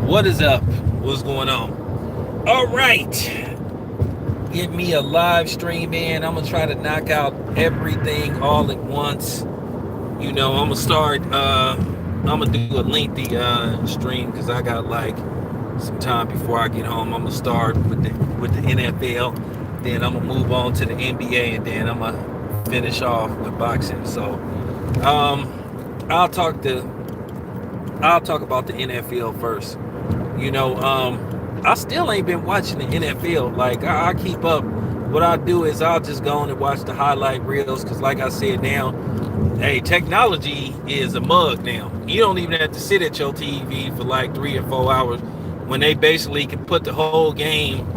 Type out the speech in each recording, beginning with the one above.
What is up? What's going on? All right. Get me a live stream in. I'm going to try to knock out everything all at once. I'm going to start. I'm going to do a lengthy stream because I got like some time before I get home. I'm going to start with the NFL. Then I'm going to move on to the NBA. And then I'm going to finish off with boxing. So I'll talk to I'll talk about the NFL first. I still ain't been watching the NFL. Like I keep up. What I do is I'll just go on and watch the highlight reels because, like I said, now, hey, technology is a mug now. You don't even have to sit at your TV for like 3 or 4 hours when they basically can put the whole game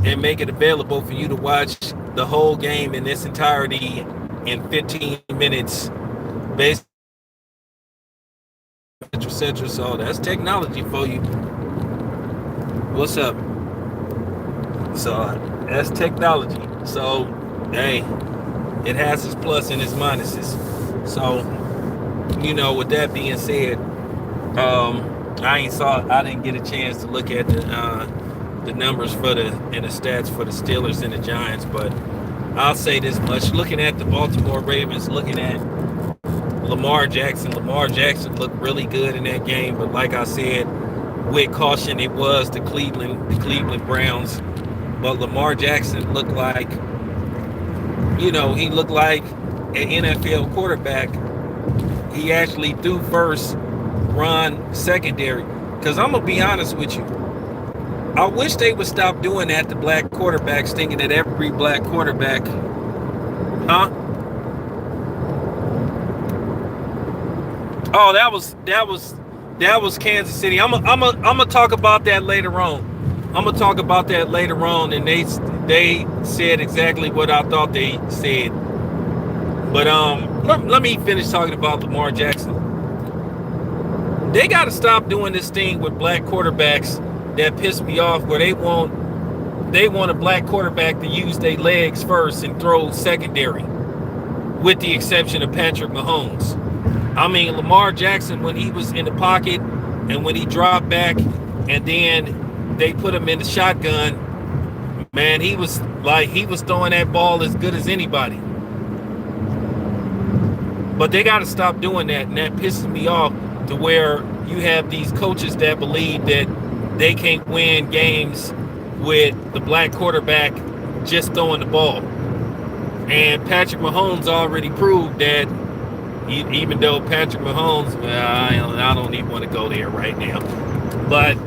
and make it available for you to watch the whole game in its entirety in 15 minutes, basically, etc. So that's technology for you. What's up? So that's technology. So hey, it has its plus and its minuses. So with that being said, I didn't get a chance to look at the numbers and the stats for the Steelers and the Giants, but I'll say this much: looking at the Baltimore Ravens, looking at Lamar Jackson looked really good in that game, but like I said, with caution, it was the Cleveland Browns. But Lamar Jackson looked like, he looked like an NFL quarterback. He actually threw first, run secondary. Because I'm gonna be honest with you, I wish they would stop doing that to black quarterbacks, thinking that every black quarterback, huh? Oh, that was Kansas City. I'm gonna talk about that later on. I'm gonna talk about that later on, and they said exactly what I thought they said. But let me finish talking about Lamar Jackson. They got to stop doing this thing with black quarterbacks that piss me off, where they want a black quarterback to use their legs first and throw secondary, with the exception of Patrick Mahomes. I mean, Lamar Jackson, when he was in the pocket and when he dropped back and then they put him in the shotgun, man, he was throwing that ball as good as anybody. But they got to stop doing that, and that pisses me off, to where you have these coaches that believe that they can't win games with the black quarterback just throwing the ball. And Patrick Mahomes already proved that, even though Patrick Mahomes, I don't even want to go there right now. But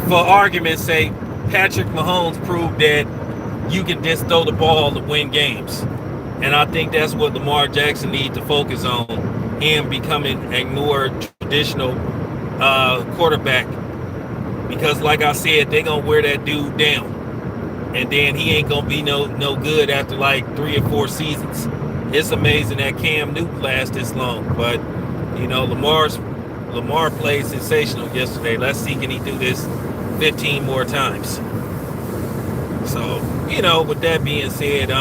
for argument's sake, Patrick Mahomes proved that you can just throw the ball to win games. And I think that's what Lamar Jackson needs to focus on, him becoming a more traditional quarterback. Because like I said, they're going to wear that dude down. And then he ain't gonna be no good after like 3 or 4 seasons. It's amazing that Cam Newton lasts this long, but Lamar played sensational yesterday. Let's see, can he do this 15 more times? So with that being said,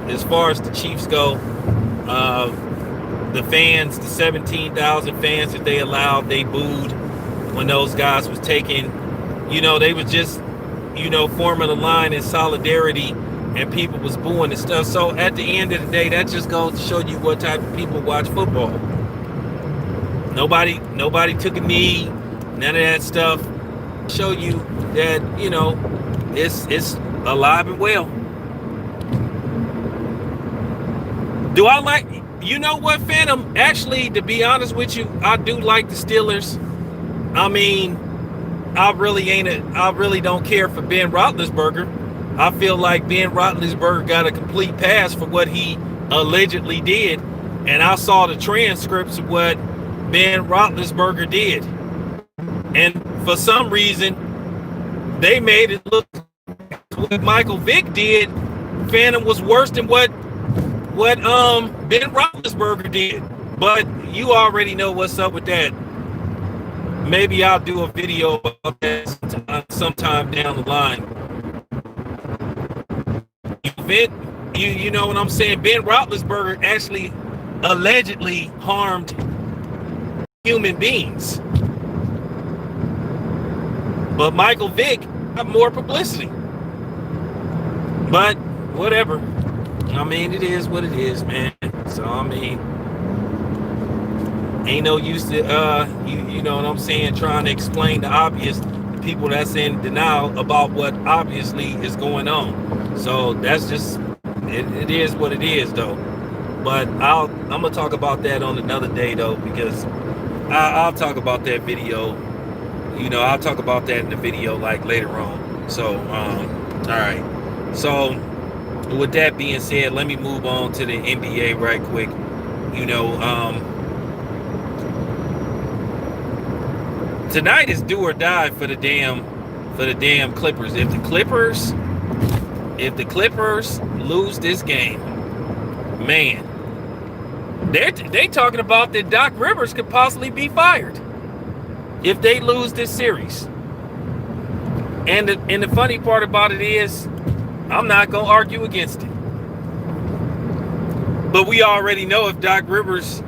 as far as the Chiefs go, the fans, the 17,000 fans that they allowed, they booed when those guys was taking. They was just, forming a line in solidarity, and people was booing and stuff. So at the end of the day, that just goes to show you what type of people watch football. Nobody took a knee, none of that stuff. Show you that, it's alive and well. Do I like, what, Phantom? Actually, to be honest with you, I do like the Steelers. I mean, I really don't care for Ben Roethlisberger. I feel like Ben Roethlisberger got a complete pass for what he allegedly did. And I saw the transcripts of what Ben Roethlisberger did. And for some reason, they made it look like what Michael Vick did, Phantom, was worse than what Ben Roethlisberger did. But you already know what's up with that. Maybe I'll do a video about that sometime down the line. You know what I'm saying? Ben Roethlisberger actually allegedly harmed human beings. But Michael Vick got more publicity. But whatever. I mean, it is what it is, man. So I mean, ain't no use to you know what I'm saying, trying to explain the obvious to people that's in denial about what obviously is going on. So that's just it is what it is though. But I'm gonna talk about that on another day though, because I'll talk about that video. You know, I'll talk about that in the video like later on. So all right. So with that being said, let me move on to the NBA right quick. You know, tonight is do or die for the damn Clippers. If the Clippers lose this game, man, they talking about that Doc Rivers could possibly be fired if they lose this series. And the funny part about it is, I'm not gonna argue against it. But we already know if Doc Rivers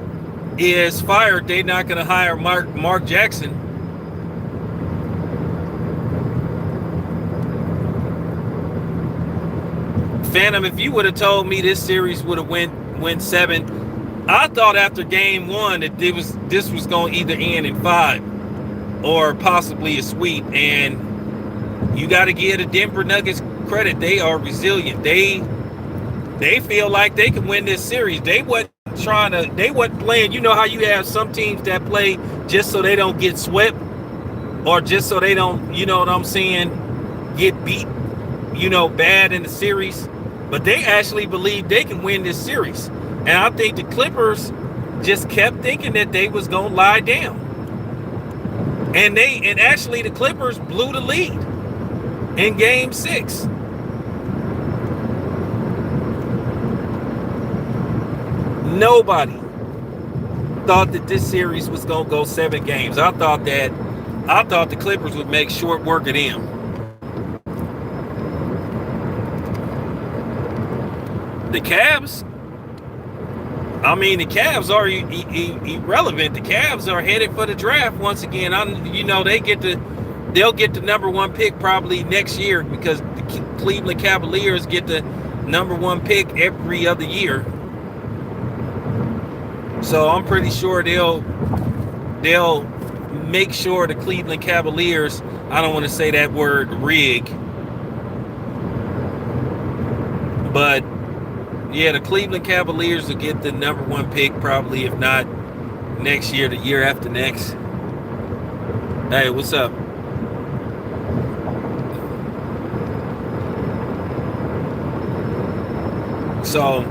is fired, they're not gonna hire Mark Jackson. Phantom, if you would have told me this series would have went 7, I thought after game 1 that this was going to either end in 5 or possibly a sweep. And you got to give the Denver Nuggets credit; they are resilient. They feel like they can win this series. They wasn't playing. You know how you have some teams that play just so they don't get swept, or just so they don't, you know what I'm saying, get beat, you know, bad in the series. But they actually believe they can win this series. And I think the Clippers just kept thinking that they was going to lie down. And actually the Clippers blew the lead in game 6. Nobody thought that this series was going to go 7 games. I thought the Clippers would make short work of them. The Cavs, I mean, the Cavs are irrelevant. The Cavs are headed for the draft once again. You know, they'll get the #1 pick probably next year, because the Cleveland Cavaliers get the #1 pick every other year. So I'm pretty sure they'll make sure the Cleveland Cavaliers, I don't want to say that word, rig, but yeah, the Cleveland Cavaliers will get the #1 pick probably, if not next year, the year after next. Hey, what's up? So,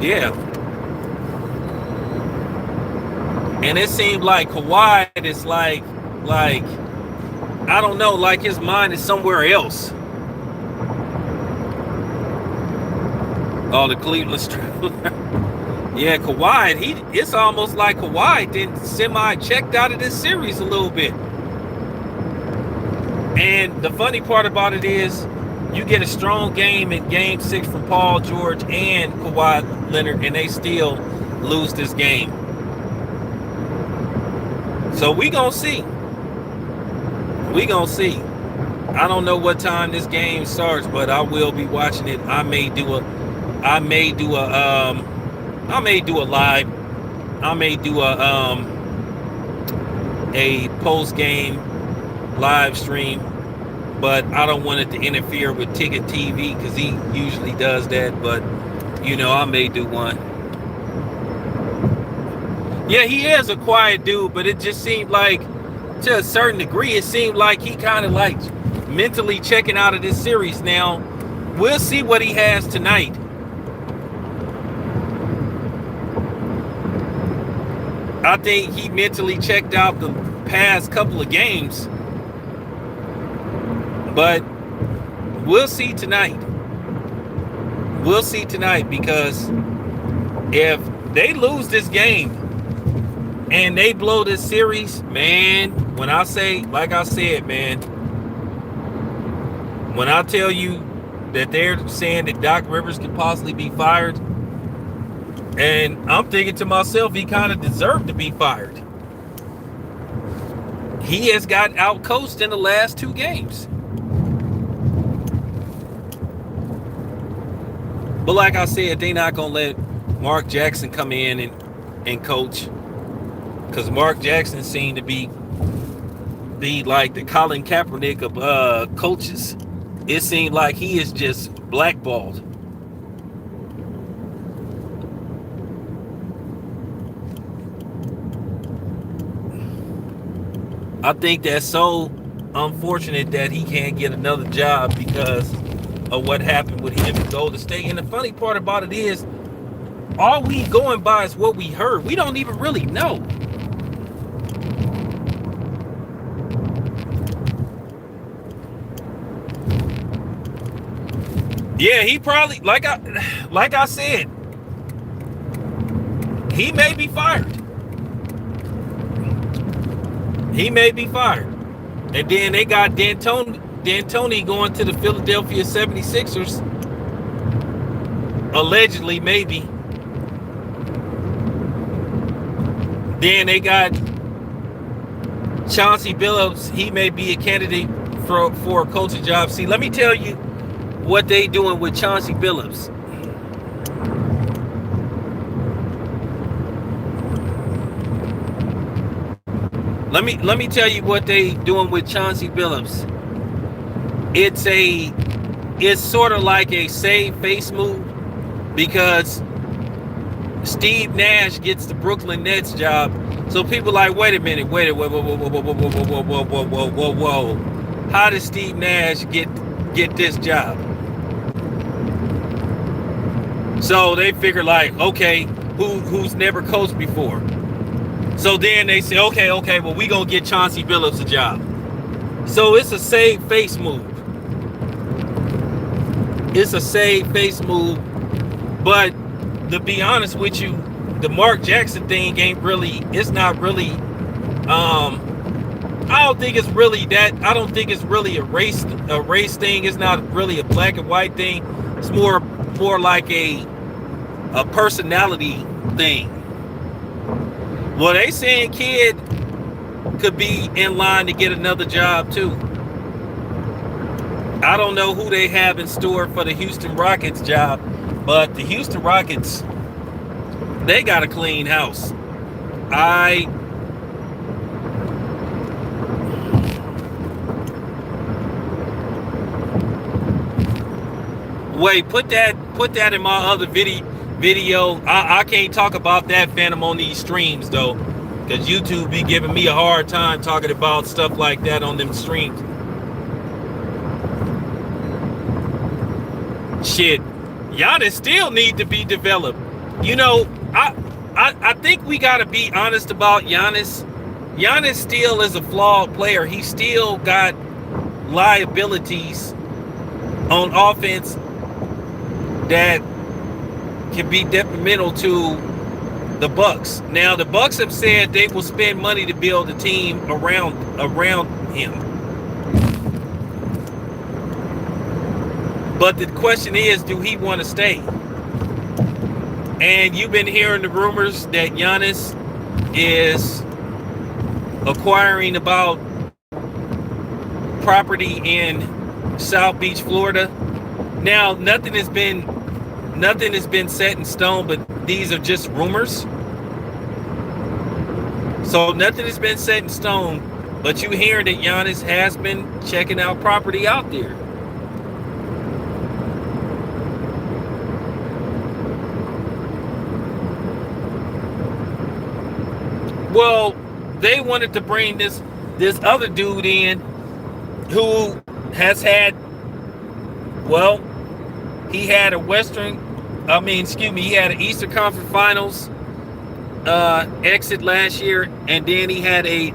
yeah. And it seemed like Kawhi is like, I don't know, like his mind is somewhere else. Oh, the Cleveland Stripper. Yeah, Kawhi, it's almost like Kawhi then semi-checked out of this series a little bit. And the funny part about it is, you get a strong game in game 6 from Paul George and Kawhi Leonard, and they still lose this game. So we gonna see. We gonna see. I don't know what time this game starts, but I will be watching it. I may do a live. I may do a post-game live stream, but I don't want it to interfere with Ticket TV, because he usually does that. But you know, I may do one. Yeah, he is a quiet dude, but it just seemed like, to a certain degree, it seemed like he kind of like mentally checking out of this series. Now we'll see what he has tonight. I think he mentally checked out the past couple of games. But we'll see tonight. We'll see tonight, because if they lose this game and they blow this series, man, when I say, like I said, man, when I tell you that they're saying that Doc Rivers could possibly be fired, And I'm thinking to myself, he kind of deserved to be fired. He has got outcoached in the last 2 games. But like I said, they're not going to let Mark Jackson come in and coach. Because Mark Jackson seemed to be like the Colin Kaepernick of coaches. It seemed like he is just blackballed. I think that's so unfortunate that he can't get another job because of what happened with him in Golden State. And the funny part about it is, all we going by is what we heard. We don't even really know. Yeah, he probably, like I said, he may be fired. He may be fired. And then they got D'Antoni going to the Philadelphia 76ers. Allegedly, maybe. Then they got Chauncey Billups. He may be a candidate for a coaching job. See, let me tell you what they doing with Chauncey Billups. Let me tell you what they doing with Chauncey Billups. It's sort of like a save face move, because Steve Nash gets the Brooklyn Nets job. So people are like, wait a minute, whoa. How did Steve Nash get this job? So they figure like, okay, who's never coached before? So then they say, okay, well, we gonna get Chauncey Billups a job. So it's a save face move. It's a save face move. But to be honest with you, the Mark Jackson thing ain't really, it's not really, I don't think it's really that, I don't think it's really a race thing. It's not really a black and white thing. It's more like a personality thing. Well, they saying Kid could be in line to get another job too. I don't know who they have in store for the Houston Rockets job, but the Houston Rockets, they got a clean house. Wait, put that in my other video. I can't talk about that, Phantom, on these streams though, because YouTube be giving me a hard time talking about stuff like that on them streams. Shit, Giannis still need to be developed. You know, I think we got to be honest about Giannis. Giannis still is a flawed player. He still got liabilities on offense that can be detrimental to the Bucks. Now, the Bucks have said they will spend money to build a team around him. But the question is, do he want to stay? And you've been hearing the rumors that Giannis is acquiring about property in South Beach, Florida. Now, nothing has been set in stone, but these are just rumors. So nothing has been set in stone, but you hear that Giannis has been checking out property out there. Well, they wanted to bring this other dude in who has had, well, he had an Eastern Conference Finals exit last year, and then he had a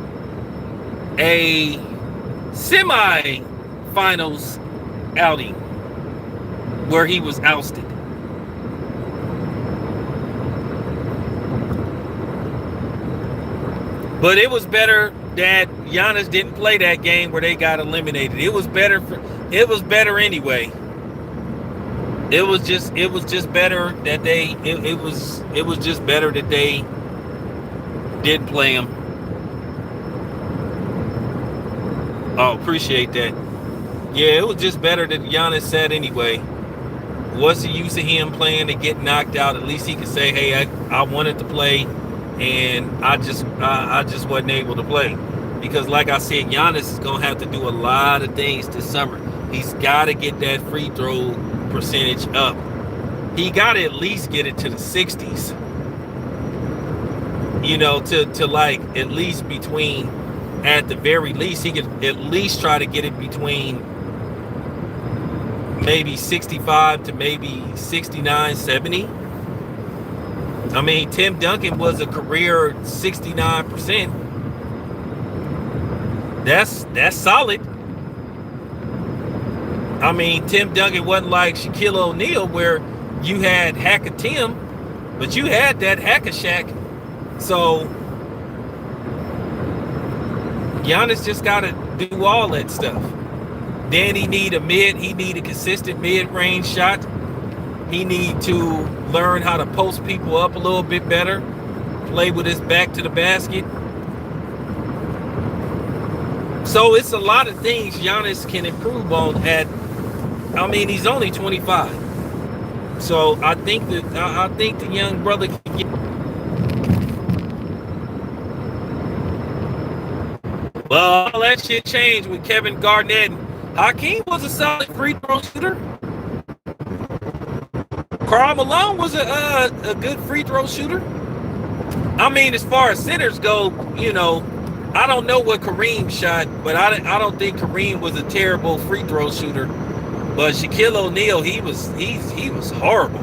semi-finals outing where he was ousted. But it was better that Giannis didn't play that game where they got eliminated. It was better anyway. it was just better that it was just better that they did play him. Oh, appreciate that. Yeah, it was just better that Giannis said anyway. What's the use of him playing and get knocked out? At least he could say, "Hey, I wanted to play, and I just wasn't able to play." Because, like I said, Giannis is gonna have to do a lot of things this summer. He's got to get that free throw percentage up. He got to at least get it to the 60s. You know, to like at least between, at the very least, he could at least try to get it between maybe 65 to maybe 69, 70. I mean, Tim Duncan was a career 69%. That's solid. I mean, Tim Duncan wasn't like Shaquille O'Neal where you had Hack a Tim, but you had that Hack a Shaq. So Giannis just got to do all that stuff. Then he need a consistent mid-range shot. He need to learn how to post people up a little bit better, play with his back to the basket. So it's a lot of things Giannis can improve on I mean, he's only 25. So I think the young brother can get. Well, all that shit changed with Kevin Garnett. Hakeem was a solid free throw shooter. Karl Malone was a good free throw shooter. I mean, as far as centers go, you know, I don't know what Kareem shot, but I don't think Kareem was a terrible free throw shooter. But Shaquille O'Neal, he was horrible.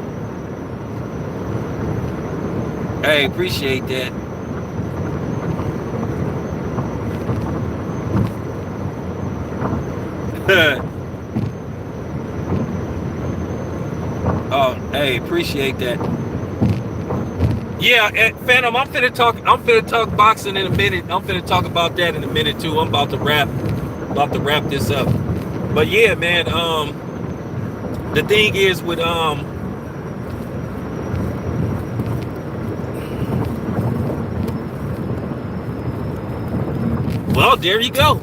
Hey, appreciate that. Oh, hey, appreciate that. Yeah, Phantom, I'm finna talk boxing in a minute. I'm finna talk about that in a minute too. I'm about to wrap this up. But yeah, man, the thing is with well, there you go.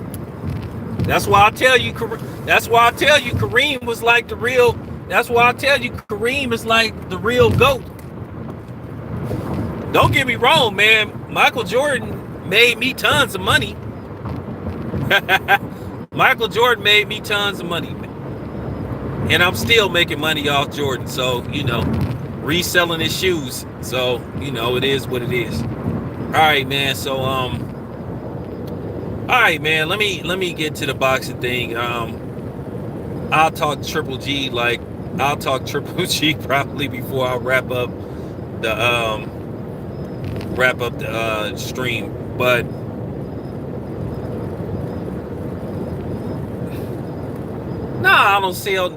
That's why I tell you Kareem was like the real. That's why I tell you Kareem is like the real GOAT. Don't get me wrong, man. Michael Jordan made me tons of money. Michael Jordan made me tons of money, man. And I'm still making money off Jordan. So, you know, reselling his shoes. So, you know, it is what it is. All right, man. So, all right, man. Let me get to the boxing thing. I'll talk Triple G probably before I wrap up the stream. But I don't sell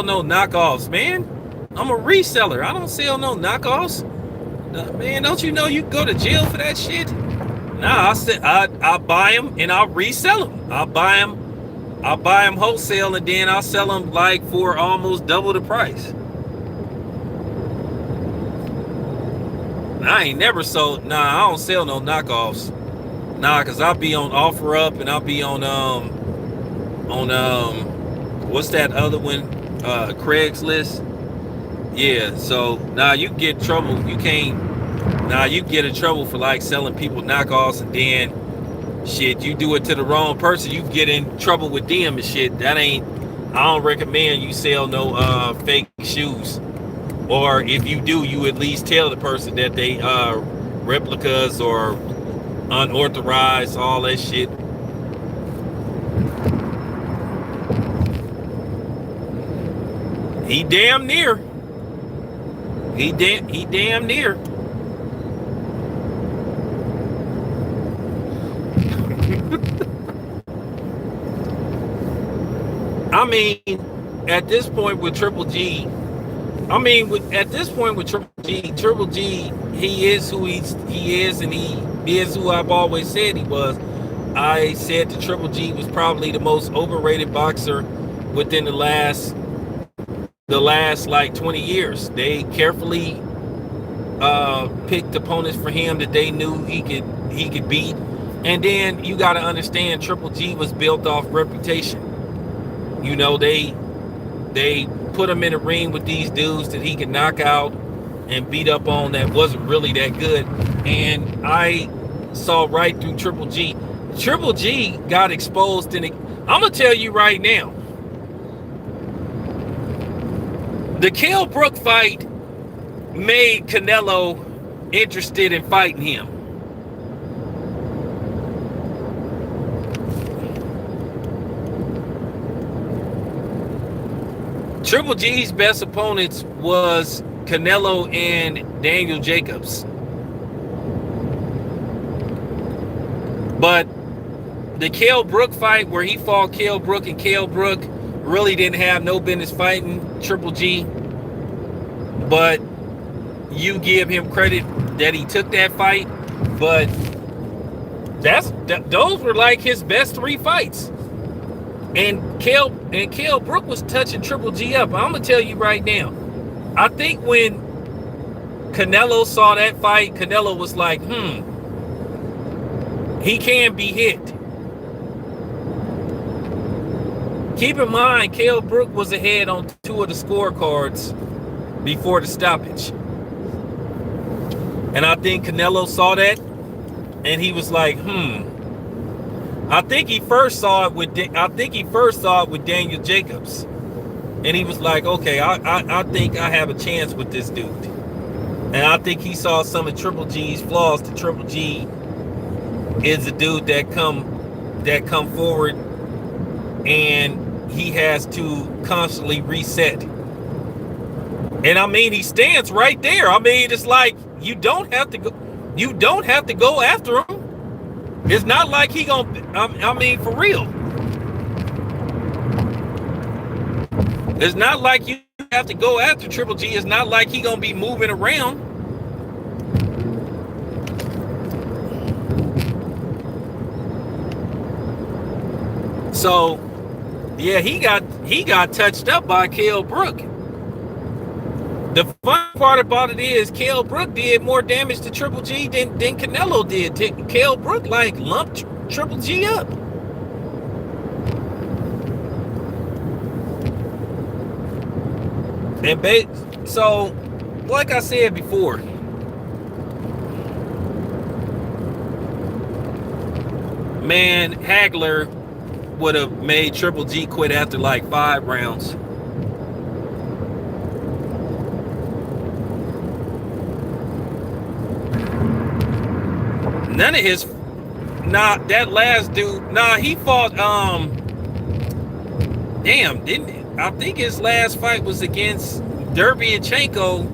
no knockoffs, man. I'm a reseller. I don't sell no knockoffs. Man, don't you know you can go to jail for that shit? Nah, I buy them and I'll resell them. I'll buy them wholesale and then I'll sell them like for almost double the price. I ain't never sold. I don't sell no knockoffs. Cause I'll be on OfferUp and I'll be on what's that other one? Craigslist. Yeah. So you get in trouble. You can't. You get in trouble for like selling people knockoffs and then shit. You do it to the wrong person, you get in trouble with them and shit. I don't recommend you sell no fake shoes. Or if you do, you at least tell the person that they replicas or unauthorized, all that shit. He damn near. He damn near. I mean, at this point with Triple G, Triple G, he is who he is, and he is who I've always said he was. I said that Triple G was probably the most overrated boxer within the last the last like 20 years. They carefully picked opponents for him that they knew he could beat. And then you got to understand, Triple G was built off reputation. You know, they put him in a ring with these dudes that he could knock out and beat up on that wasn't really that good. And I saw right through Triple G. Triple G got exposed in it. I'm gonna tell you right now, the Kell Brook fight made Canelo interested in fighting him. Triple G's best opponents was Canelo and Daniel Jacobs. But the Kell Brook fight, where he fought Kell Brook, and Kell Brook really didn't have no business fighting Triple G. But you give him credit that he took that fight. But those were like his best 3 fights. And Kell Brook was touching Triple G up. I'm gonna tell you right now, I think when Canelo saw that fight, Canelo was like, he can be hit. Keep in mind, Kell Brook was ahead on 2 of the scorecards before the stoppage. And I think Canelo saw that, and he was like, I think he first saw it with Daniel Jacobs, and he was like, okay, I think I have a chance with this dude. And I think he saw some of Triple G's flaws. The Triple G is a dude that come forward, and he has to constantly reset. And I mean, he stands right there. I mean, it's like you don't have to go after him. It's not like he gonna, I mean, for real. It's not like you have to go after Triple G. It's not like he gonna be moving around. So, yeah, he got touched up by Kell Brook. The fun part about it is Kell Brook did more damage to Triple G than Canelo did. Kell Brook like lumped Triple G up. And so, like I said before, man, Hagler would have made Triple G quit after like 5 rounds. None of his, that last dude, he fought, I think his last fight was against Derevyanchenko,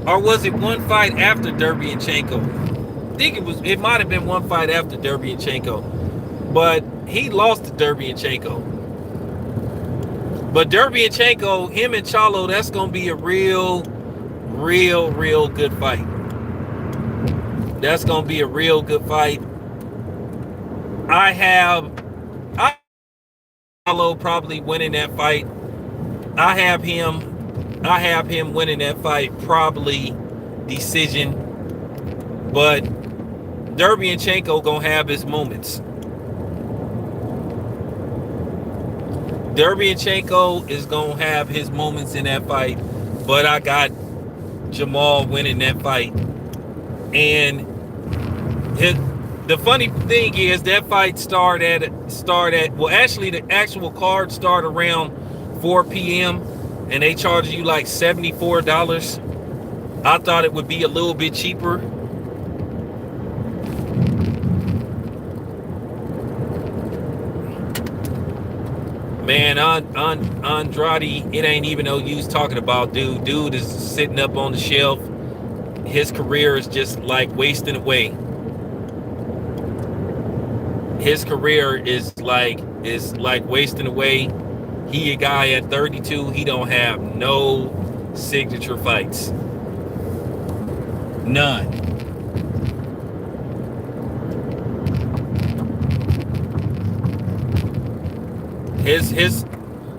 or was it one fight after Derevyanchenko? I think it might have been one fight after Derevyanchenko, but he lost to Derevyanchenko. But Derevyanchenko, him and Charlo, that's going to be a real good fight. That's going to be a real good fight. I have Charlo probably winning that fight. I have him winning that fight, probably decision. But Derevyanchenko going to have his moments. Derevyanchenko is going to have his moments in that fight. But I got Jamal winning that fight. And the funny thing is that fight started well, actually the actual card started around 4 p.m. and they charged you like $74. I thought it would be a little bit cheaper. Man, Andrade, it ain't even no use talking about dude. Dude is sitting up on the shelf. His career is just like wasting away. His career is like wasting away. He a guy at 32. He don't have no signature fights. None. His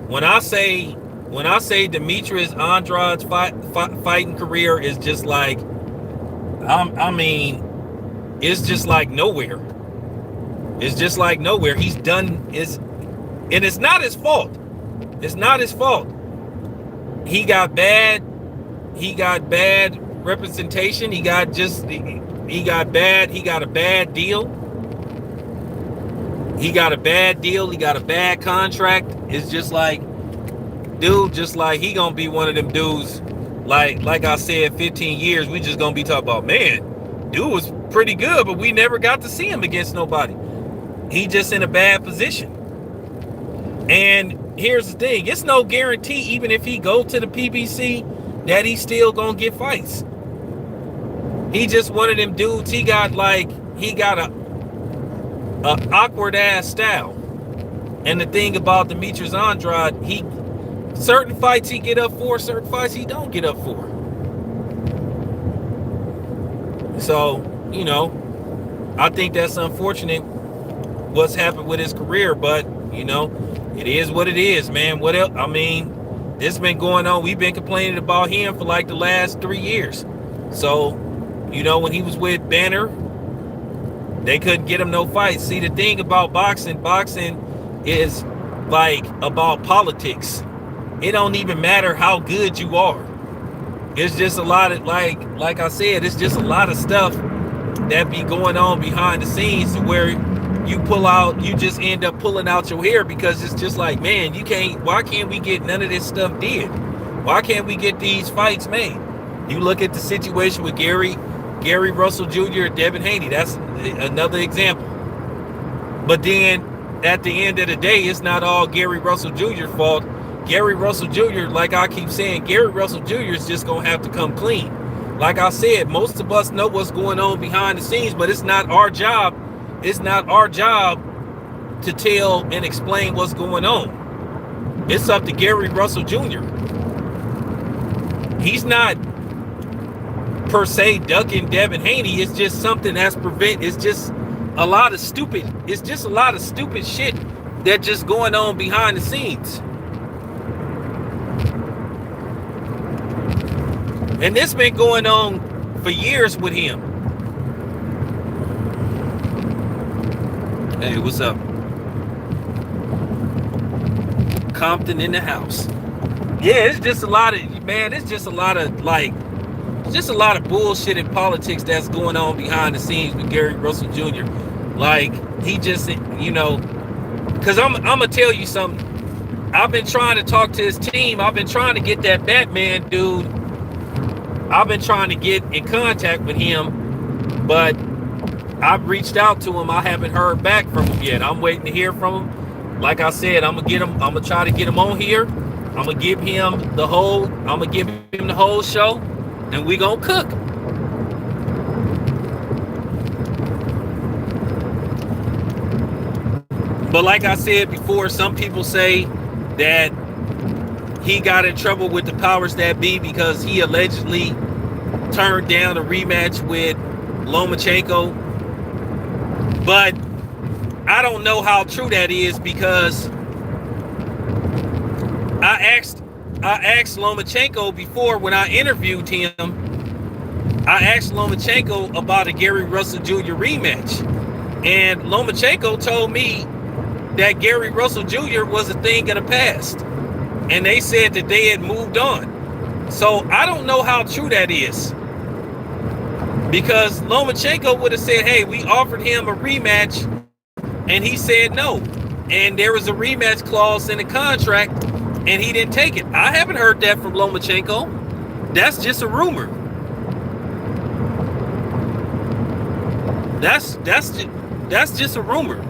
when I say When I say Demetrius Andrade's fighting career is just like, I mean, it's just like nowhere. It's just like nowhere. He's done and it's not his fault. It's not his fault. He got bad representation. He got a bad deal. He got a bad deal. He got a bad contract. It's just like, dude, just like he gonna be one of them dudes. Like I said, 15 years, we just gonna be talking about, man, dude was pretty good, but we never got to see him against nobody. He just in a bad position. And here's the thing, it's no guarantee, even if he go to the PBC, that he's still gonna get fights. He just one of them dudes. He got a awkward ass style. And the thing about Demetrius Andrade, certain fights he get up for, certain fights he don't get up for. So, you know, I think that's unfortunate what's happened with his career, but you know, it is what it is, man. What else? I mean, this has been going on. We've been complaining about him for like the last 3 years. So, you know, when he was with Banner, they couldn't get him no fights. See, the thing about boxing is like about politics. It don't even matter how good you are. It's just a lot of, like I said, it's just a lot of stuff that be going on behind the scenes where you just end up pulling out your hair, because it's just like, man, why can't we get none of this stuff did? Why can't we get these fights made? You look at the situation with Gary Russell Jr. and Devin Haney. That's another example. But then at the end of the day, it's not all Gary Russell Jr.'s fault. Gary Russell Jr., like I keep saying, Gary Russell Jr. is just going to have to come clean. Like I said, most of us know what's going on behind the scenes, but it's not our job. It's not our job to tell and explain what's going on. It's up to Gary Russell Jr. He's not per se ducking Devin Haney. It's just something it's just a lot of stupid shit that just going on behind the scenes. And this been going on for years with him. Hey, what's up? Compton in the house. Yeah, it's just a lot of bullshit in politics that's going on behind the scenes with Gary Russell Jr. Like, he just, you know, because I'm gonna tell you something. I've been trying to talk to his team. I've been trying to get that Batman dude. I've been trying to get in contact with him, but I've reached out to him. I haven't heard back from him yet. I'm waiting to hear from him. Like I said, I'm gonna try to get him on here. I'm gonna give him the whole show, and we gonna cook. But like I said before, some people say that he got in trouble with the powers that be because he allegedly turned down a rematch with Lomachenko. But I don't know how true that is, because I asked Lomachenko before when I interviewed him. I asked Lomachenko about a Gary Russell Jr. rematch, and Lomachenko told me that Gary Russell Jr. was a thing of the past, and they said that they had moved on. So I don't know how true that is, because Lomachenko would have said, hey, we offered him a rematch and he said no, and there was a rematch clause in the contract and he didn't take it. I haven't heard that from Lomachenko. That's just a rumor. That's just a rumor.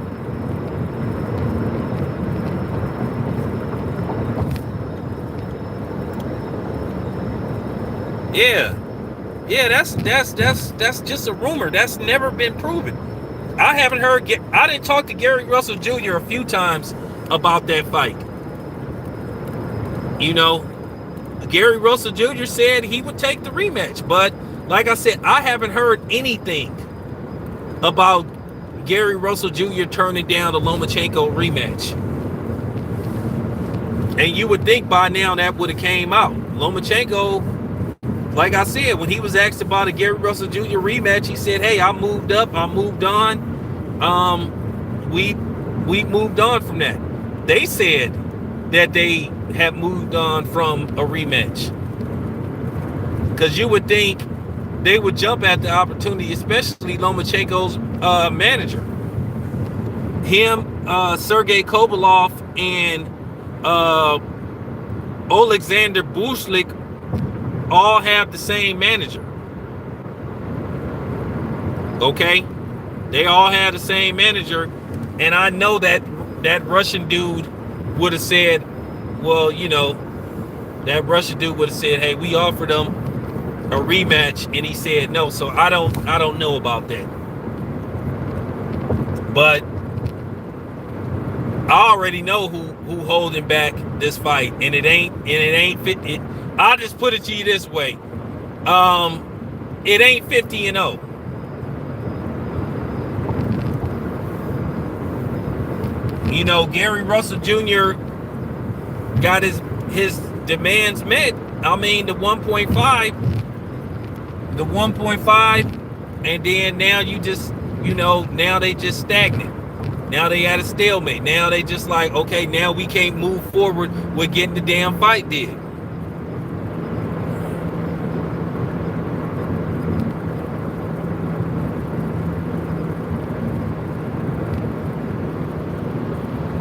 Yeah, that's just a rumor. That's never been proven. I haven't heard. I didn't talk to Gary Russell Jr. a few times about that fight. You know, Gary Russell Jr. said he would take the rematch, but like I said, I haven't heard anything about Gary Russell Jr. turning down the Lomachenko rematch. And you would think by now that would have came out. Lomachenko, like I said, when he was asked about a Gary Russell Jr. rematch, he said, "Hey, I moved up. I moved on. We moved on from that." They said that they have moved on from a rematch, because you would think they would jump at the opportunity, especially Lomachenko's manager. Him, Sergey Kovalov, and Alexander Bushlik all have the same manager. Okay? They all have the same manager. And I know that that Russian dude would have said, well, you know, that Russian dude would have said, hey, we offered him a rematch, and he said no. So I don't know about that. But I already know who holding back this fight, and it ain't fit. I'll just put it to you this way. It ain't 50-0. You know, Gary Russell Jr. got his demands met. I mean, the 1.5, and then now you just, you know, now they just stagnant. Now they at a stalemate. Now they just like, okay, now we can't move forward with getting the damn fight did.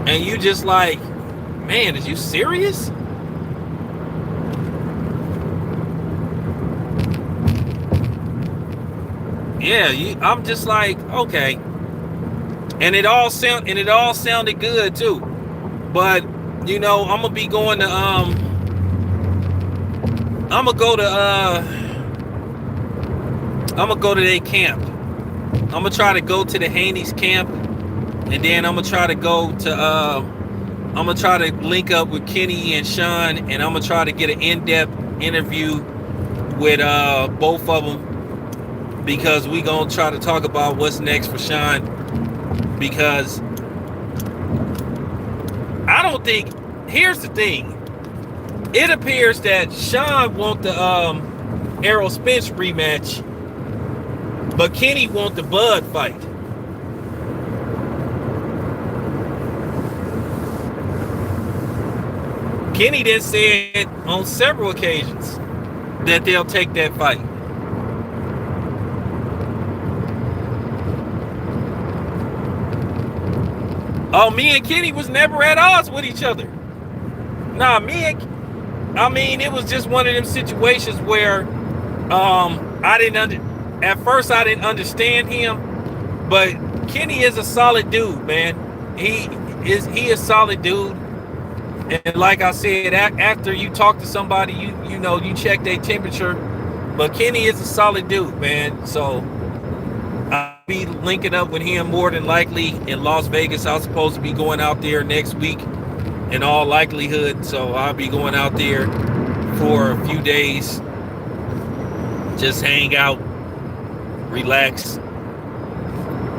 And you just like, man, is you serious? Yeah, I'm just like, okay. And it all sounded good too. But you know, I'm gonna be going to I'm gonna go to their camp. I'm gonna try to go to the Haney's camp, and then I'm gonna try to go to I'm gonna try to link up with Kenny and Sean, and I'm gonna try to get an in-depth interview with both of them, because we gonna try to talk about what's next for Sean. Because I don't think, here's the thing, it appears that Sean want the Errol Spence rematch, but Kenny want the Bud fight. Kenny then said on several occasions that they'll take that fight. Oh, me and Kenny was never at odds with each other. Nah, I mean, it was just one of them situations where at first I didn't understand him, but Kenny is a solid dude, man. He is a solid dude. And like I said, after you talk to somebody, you know, you check their temperature. But Kenny is a solid dude, man. So I'll be linking up with him more than likely in Las Vegas. I'm supposed to be going out there next week in all likelihood. So I'll be going out there for a few days. Just hang out, relax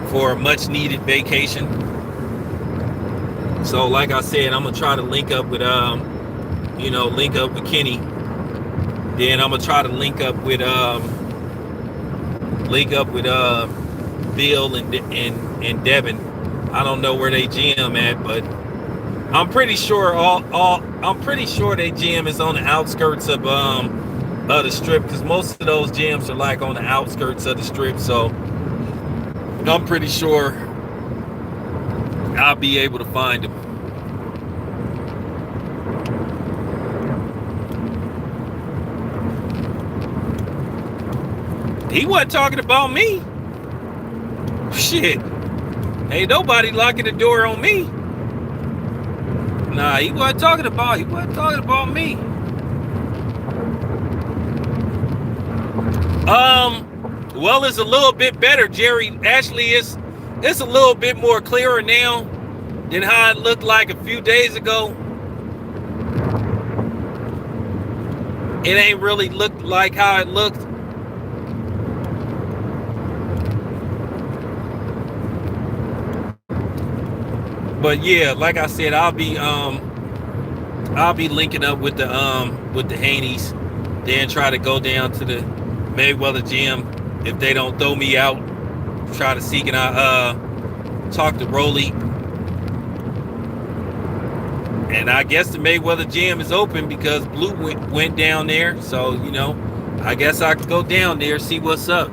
for a much needed vacation. So like I said, I'm gonna try to link up with link up with Kenny. Then I'm gonna try to link up with Bill and Devin. I don't know where they GM at, but I'm pretty sure they GM is on the outskirts of the strip, because most of those gyms are like on the outskirts of the strip. So I'm pretty sure I'll be able to find him. He wasn't talking about me. Shit. Ain't nobody locking the door on me. Nah, he wasn't talking about me. Well, it's a little bit better, Jerry. Actually, it's a little bit more clearer now than how it looked like a few days ago. It ain't really looked like how it looked. But yeah, like I said, I'll be I'll be linking up with the Haneys, then try to go down to the Mayweather gym if they don't throw me out. Try to seek and talk to Rolly. And I guess the Mayweather gym is open because Blue went down there. So, you know, I guess I could go down there, see what's up.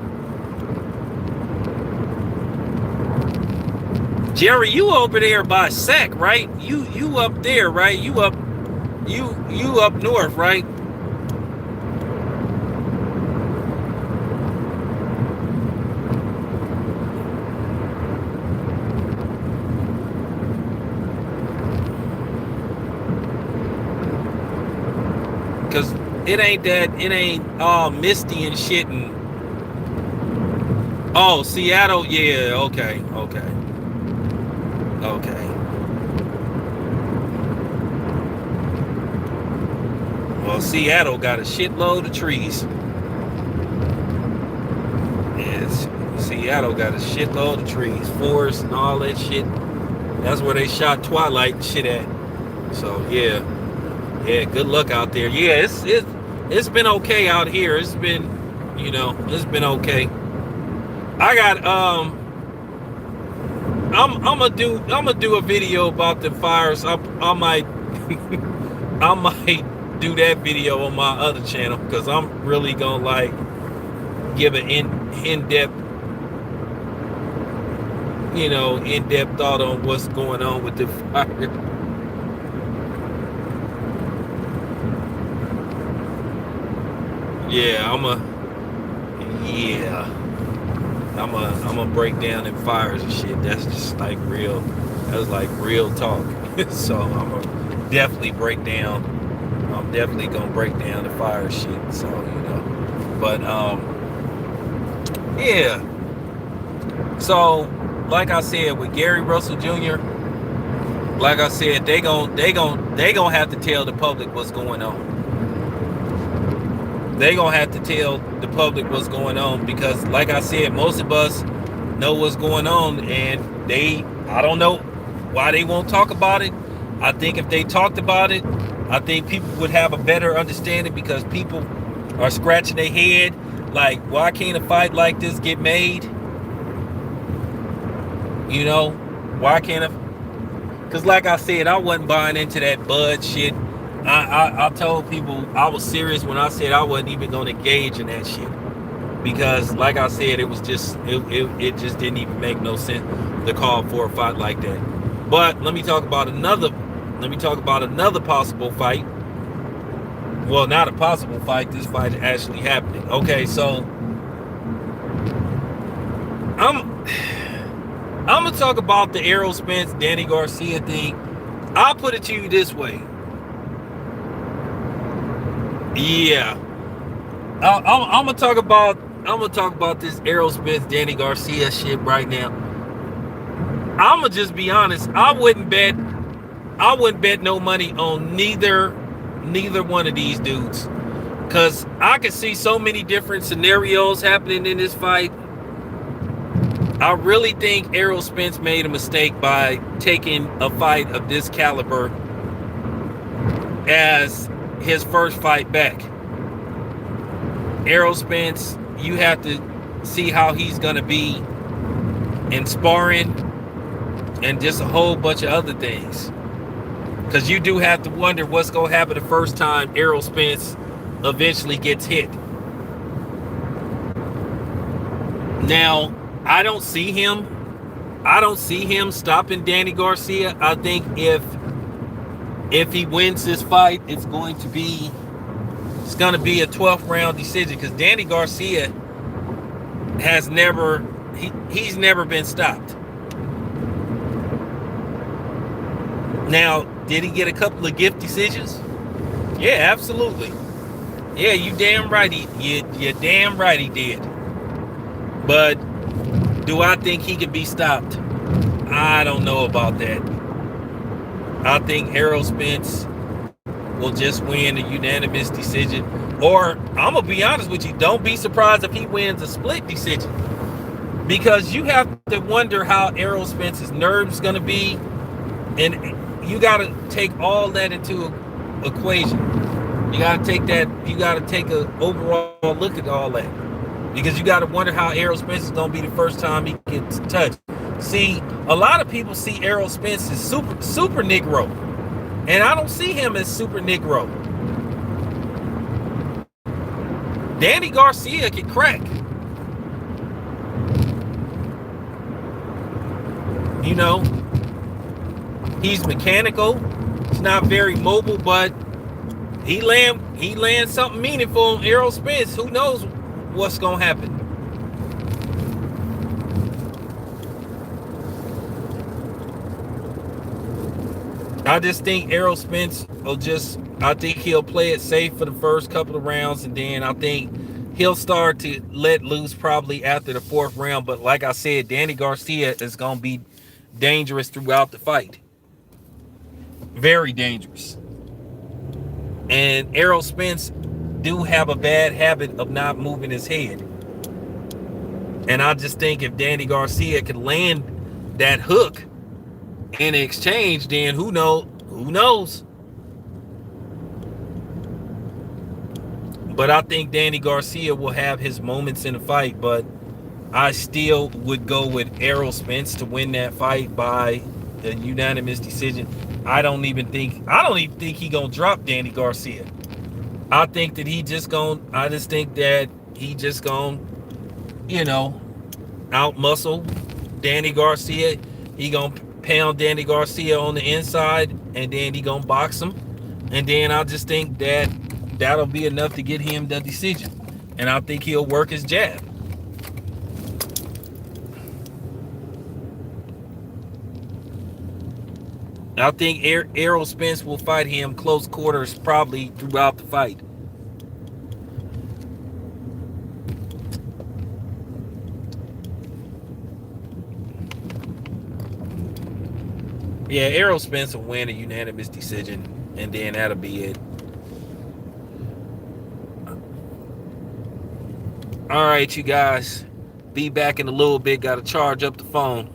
Jerry, you over there by Sac, right? You up there, right? You up north, right? Cause it ain't all misty and shit and oh, Seattle, yeah, okay. Well, Seattle got a shitload of trees. Yes, Seattle got a shitload of trees, forests and all that shit. That's where they shot Twilight and shit at. So yeah, good luck out there. Yeah, it's been okay out here. It's been, you know, it's been okay. I got I'm gonna do a video about the fires. I might I might do that video on my other channel because I'm really gonna like give an in-depth, you know, in-depth thought on what's going on with the fire. Yeah, I'm gonna break down in fires and shit. That's just like real. That's like real talk. So I'm gonna definitely break down. I'm definitely gonna break down the fire shit. So you know, but yeah. So like I said with Gary Russell Jr., like I said, they gonna have to tell the public what's going on. They gonna have to tell the public what's going on because, like I said, most of us know what's going on, and I don't know why they won't talk about it. I think if they talked about it, I think people would have a better understanding because people are scratching their head like, why can't a fight like this get made? You know, why can't because like I said, I wasn't buying into that Bud shit. I told people I was serious when I said I wasn't even going to engage in that shit because, like I said, it was just it just didn't even make no sense to call for a fight like that. But let me talk about another possible fight. Well, not a possible fight. This fight is actually happening. Okay, so I'm gonna talk about the Errol Spence Danny Garcia thing. I'll put it to you this way. Yeah, I'm gonna talk about this Errol Spence Danny Garcia shit right now. I'm gonna just be honest. I wouldn't bet no money on neither one of these dudes, cause I can see so many different scenarios happening in this fight. I really think Errol Spence made a mistake by taking a fight of this caliber as his first fight back. Errol Spence, you have to see how he's gonna be in sparring and just a whole bunch of other things, because you do have to wonder what's gonna happen the first time Errol Spence eventually gets hit. Now, I don't see him stopping Danny Garcia. I think if he wins this fight, it's gonna be a 12th round decision, because Danny Garcia has never been stopped. Now, did he get a couple of gift decisions? Yeah, absolutely. Yeah, you damn right you're damn right he did. But do I think he can be stopped? I don't know about that. I think Errol Spence will just win a unanimous decision. Or, I'm going to be honest with you, don't be surprised if he wins a split decision. Because you have to wonder how Errol Spence's nerves going to be. And you got to take all that into equation. You got to take that. You got to take a overall look at all that, because you got to wonder how Errol Spence is going to be the first time he gets touched. See, a lot of people see Errol Spence as super Negro, and I don't see him as super Negro. Danny Garcia can crack. You know, he's mechanical. He's not very mobile, but he land something meaningful on Errol Spence. Who knows what's gonna happen? I just think Errol Spence I think he'll play it safe for the first couple of rounds, and then I think he'll start to let loose probably after the fourth round. But like I said, Danny Garcia is gonna be dangerous throughout the fight. Very dangerous. And Errol Spence do have a bad habit of not moving his head. And I just think if Danny Garcia could land that hook in exchange, then who knows? But I think Danny Garcia will have his moments in the fight, but I still would go with Errol Spence to win that fight by a unanimous decision. I don't even think he gonna drop Danny Garcia. I think that he just gonna out muscle Danny Garcia. He gonna pound Danny Garcia on the inside, and then he gonna box him. And then I just think that that'll be enough to get him the decision. And I think he'll work his jab. I think Errol Spence will fight him close quarters probably throughout the fight. Yeah, Errol Spence will win a unanimous decision, and then that'll be it. All right, you guys. Be back in a little bit. Got to charge up the phone.